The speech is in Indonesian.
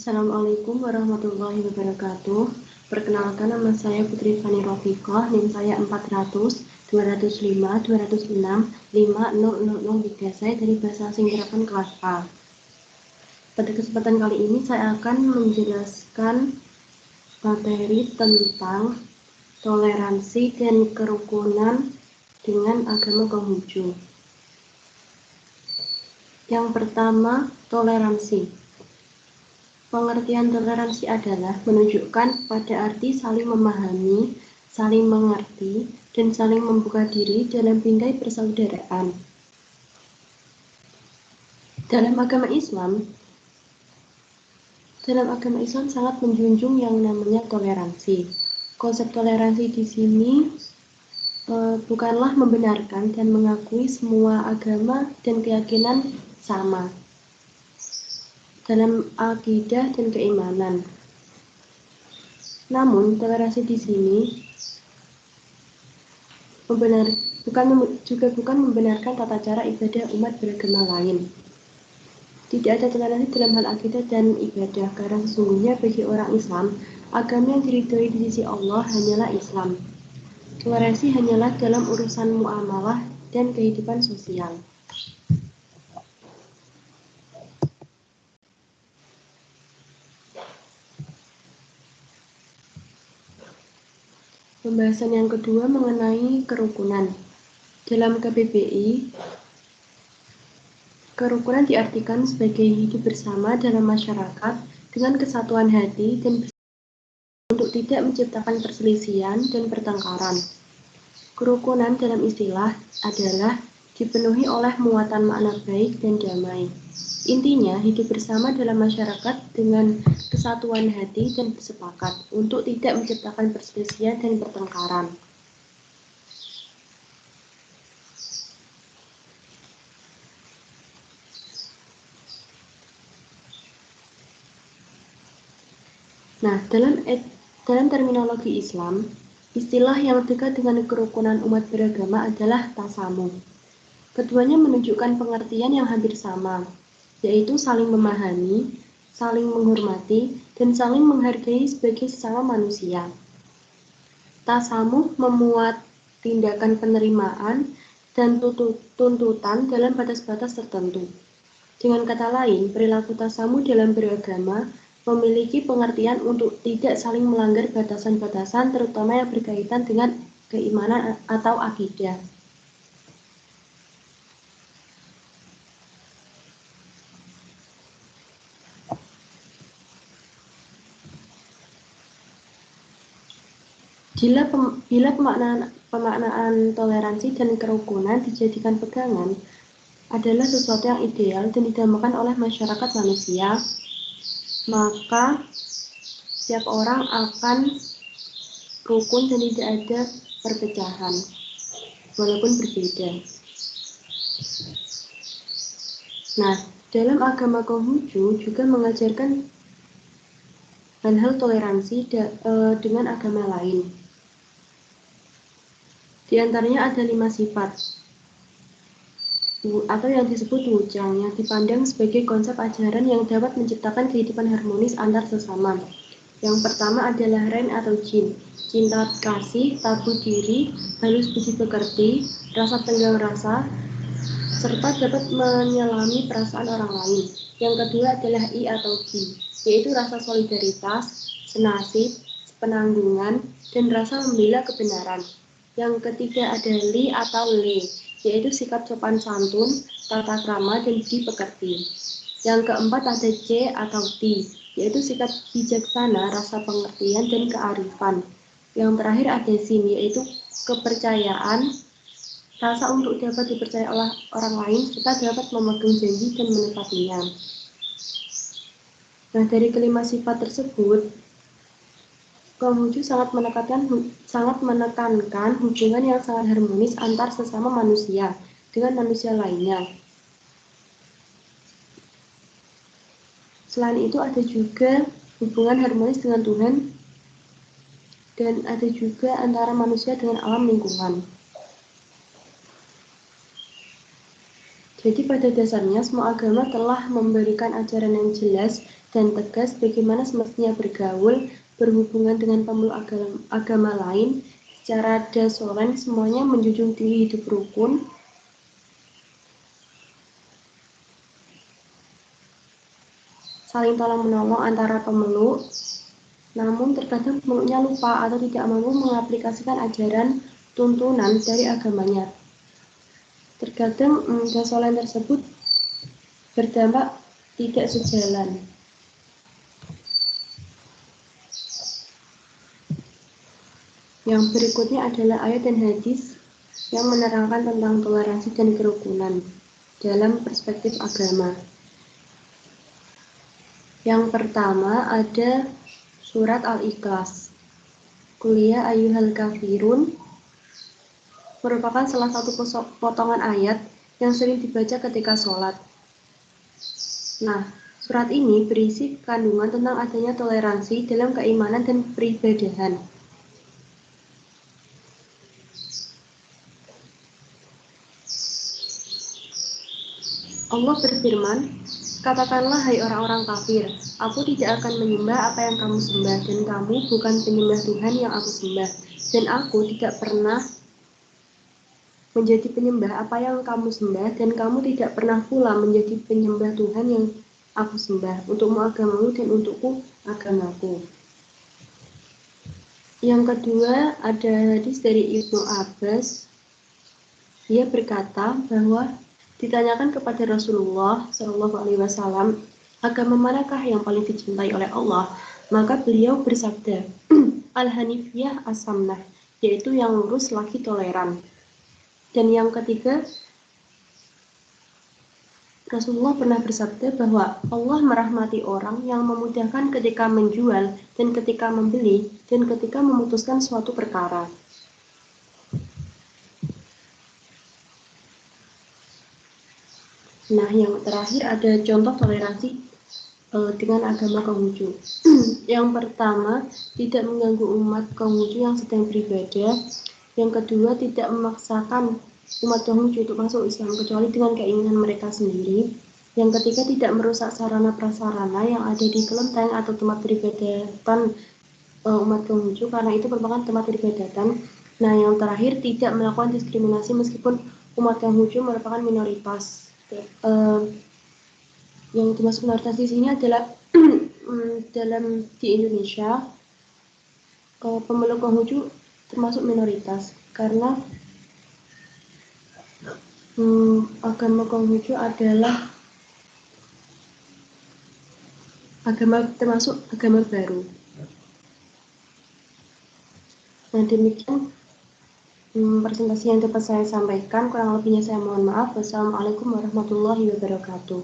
Assalamualaikum warahmatullahi wabarakatuh. Perkenalkan, nama saya Putri Fani Rofiqah, NIM saya 400 205 206 5000. Saya dari Bahasa Asing Gerakan kelas A. Pada kesempatan kali ini saya akan menjelaskan materi tentang toleransi dan kerukunan dengan agama Konghucu. Yang pertama, toleransi. Pengertian toleransi adalah menunjukkan pada arti saling memahami, saling mengerti, dan saling membuka diri dalam bingkai persaudaraan. Dalam agama Islam sangat menjunjung yang namanya toleransi. Konsep toleransi di sini bukanlah membenarkan dan mengakui semua agama dan keyakinan sama dalam akidah dan keimanan. Namun, toleransi di sini bukan membenarkan tata cara ibadah umat beragama lain. Tidak ada toleransi dalam hal akidah dan ibadah, karena sesungguhnya bagi orang Islam, agama yang diridhoi di sisi Allah hanyalah Islam. Toleransi hanyalah dalam urusan muamalah dan kehidupan sosial. Pembahasan yang kedua mengenai kerukunan. Dalam KBBI, kerukunan diartikan sebagai hidup bersama dalam masyarakat dengan kesatuan hati dan untuk tidak menciptakan perselisihan dan pertengkaran. Kerukunan dalam istilah adalah dipenuhi oleh muatan makna baik dan damai. Intinya, hidup bersama dalam masyarakat dengan kesatuan hati dan bersepakat untuk tidak menciptakan perselisihan dan pertengkaran. Nah, dalam terminologi Islam, istilah yang dekat dengan kerukunan umat beragama adalah tasamuh. Keduanya menunjukkan pengertian yang hampir sama, yaitu saling memahami, saling menghormati, dan saling menghargai sebagai sesama manusia. Tasamuh memuat tindakan penerimaan dan tuntutan dalam batas-batas tertentu. Dengan kata lain, perilaku tasamuh dalam beragama memiliki pengertian untuk tidak saling melanggar batasan-batasan, terutama yang berkaitan dengan keimanan atau akidah. Bila pemaknaan toleransi dan kerukunan dijadikan pegangan adalah sesuatu yang ideal dan didambakan oleh masyarakat manusia, maka setiap orang akan rukun dan tidak ada perpecahan, walaupun berbeda. Nah, dalam agama Konghucu juga mengajarkan hal-hal toleransi dengan agama lain. Di antaranya ada 5 sifat, atau yang disebut wujang, yang dipandang sebagai konsep ajaran yang dapat menciptakan kehidupan harmonis antar sesama. Yang pertama adalah ren atau jin, cinta kasih, tabu diri, halus budi pekerti, rasa tenggang rasa, serta dapat menyelami perasaan orang lain. Yang kedua adalah i atau gi, yaitu rasa solidaritas, senasib, penanggungan, dan rasa membela kebenaran. Yang ketiga ada li atau le, yaitu sikap sopan santun, tata krama, dan budi pekerti. Yang keempat ada c atau ti, yaitu sikap bijaksana, rasa pengertian, dan kearifan. Yang terakhir ada sin, yaitu kepercayaan, rasa untuk dapat dipercaya oleh orang lain, serta dapat memegang janji dan menepatinya. Nah, dari kelima sifat tersebut, Konghucu sangat menekankan hubungan yang sangat harmonis antar sesama manusia dengan manusia lainnya. Selain itu ada juga hubungan harmonis dengan Tuhan dan ada juga antara manusia dengan alam lingkungan. Jadi pada dasarnya semua agama telah memberikan ajaran yang jelas dan tegas bagaimana semestinya bergaul, berhubungan dengan pemeluk agama lain. Secara dasar semuanya menjunjung tinggi hidup rukun, saling tolong-menolong antara pemeluk. Namun terkadang pemeluknya lupa atau tidak mampu mengaplikasikan ajaran tuntunan dari agamanya. Terkadang kesolehan tersebut berdampak tidak sejalan. Yang berikutnya adalah ayat dan hadis yang menerangkan tentang toleransi dan kerukunan dalam perspektif agama. Yang pertama ada surat Al-Ikhlas. Qul ya ayyuhal kafirun merupakan salah satu potongan ayat yang sering dibaca ketika sholat. Nah, surat ini berisi kandungan tentang adanya toleransi dalam keimanan dan peribadahan. Allah berfirman, katakanlah hai orang-orang kafir, aku tidak akan menyembah apa yang kamu sembah, dan kamu bukan penyembah Tuhan yang aku sembah, dan aku tidak pernah menjadi penyembah apa yang kamu sembah, dan kamu tidak pernah pula menjadi penyembah Tuhan yang aku sembah, untukmu agamamu dan untukku agamaku. Yang kedua ada hadis dari Ibnu Abbas. Dia berkata bahwa ditanyakan kepada Rasulullah Shallallahu Alaihi Wasallam, agama manakah yang paling dicintai oleh Allah? Maka beliau bersabda, Al-Hanifiyah As-Samnah, yaitu yang lurus lagi toleran. Dan yang ketiga, Rasulullah pernah bersabda bahwa Allah merahmati orang yang memudahkan ketika menjual dan ketika membeli dan ketika memutuskan suatu perkara. Nah, yang terakhir ada contoh toleransi dengan agama Konghucu. Yang pertama, tidak mengganggu umat Konghucu yang sedang beribadah. Yang kedua, tidak memaksakan umat Konghucu untuk masuk Islam kecuali dengan keinginan mereka sendiri. Yang ketiga, tidak merusak sarana prasarana yang ada di kelenteng atau tempat peribadatan umat Konghucu karena itu merupakan tempat peribadatan. Nah, yang terakhir, tidak melakukan diskriminasi meskipun umat Konghucu merupakan minoritas. Yang dimaksud minoritas di sini adalah dalam di Indonesia pemeluk Konghucu termasuk minoritas karena agama Konghucu adalah termasuk agama baru. Nah, demikian presentasi yang dapat saya sampaikan. Kurang lebihnya saya mohon maaf. Wassalamualaikum warahmatullahi wabarakatuh.